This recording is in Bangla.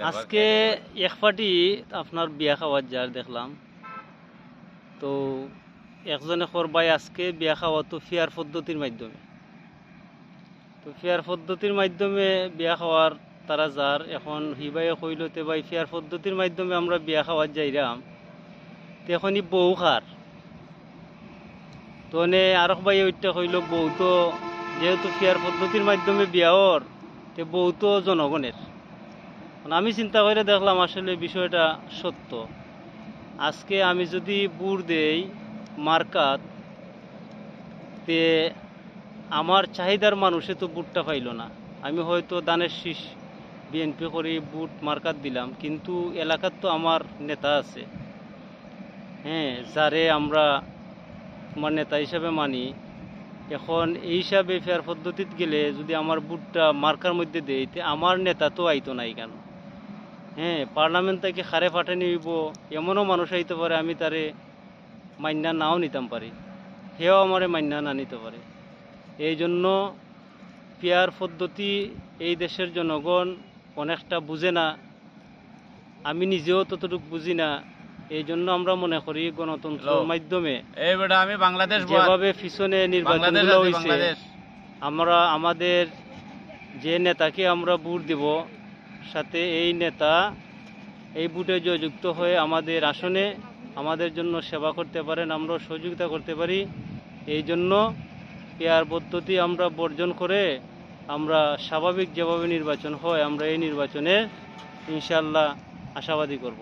আজকে এক পার্টি আপনার বিয়া খাওয়ার যার দেখলাম তো একজনে করবাই আজকে বিয়া খাওয়া তো ফেয়ার পদ্ধতির মাধ্যমে। তো ফেয়ার পদ্ধতির মাধ্যমে বিয়া খাওয়ার তারা যার এখন হিবাই কইল তে ভাই ফেয়ার পদ্ধতির মাধ্যমে আমরা বিয়া খাওয়ার যাইরাম তো এখনই বউ খার তো নে আর ভাই ওইটা কইল বউ তো যেহেতু ফেয়ার পদ্ধতির মাধ্যমে বিয়াওর তে বউ তো জনগণের। আমি চিন্তা করে দেখলাম আসলে বিষয়টা সত্য। আজকে আমি যদি বুড় দেই মার্কাত তে আমার চাহিদার মানুষে তো বুটটা পাইল না। আমি হয়তো দানের শীষ বিএনপি করে বুট মার্কাত দিলাম, কিন্তু এলাকার তো আমার নেতা আছে, হ্যাঁ, যারে আমরা আমার নেতা হিসাবে মানি। এখন এই হিসাবে ফেয়ার পদ্ধতিতে গেলে যদি আমার বুটটা মার্কার মধ্যে দেই তে আমার নেতা তো আইতো নাই কেন? হ্যাঁ, পার্লামেন্ট থেকে খারে ফাটে নিব এমনও মানুষ আইতে পারে, আমি তারে মান্যা নাও নিতাম পারি, সেও আমারে মান্যা না নিতে পারে। এই জন্য ফেয়ার পদ্ধতি এই দেশের জনগণ অনেকটা বুঝে না, আমি নিজেও ততটুকু বুঝি না। এই জন্য আমরা মনে করি গণতন্ত্রের মাধ্যমে আমি বাংলাদেশ যেভাবে পিছনে নির্বাচনগুলো হয়েছে, আমরা আমাদের যে নেতাকে আমরা ভোট দেব সাথে এই নেতা এই ভোটে জয়যুক্ত হয়ে আমাদের আসনে আমাদের জন্য সেবা করতে পারেন, আমরা সহযোগিতা করতে পারি। এই জন্য পেয়ার পদ্ধতি আমরা বর্জন করে আমরা স্বাভাবিক যেভাবে নির্বাচন হয় আমরা এই নির্বাচনে ইনশাল্লাহ আশাবাদী করব।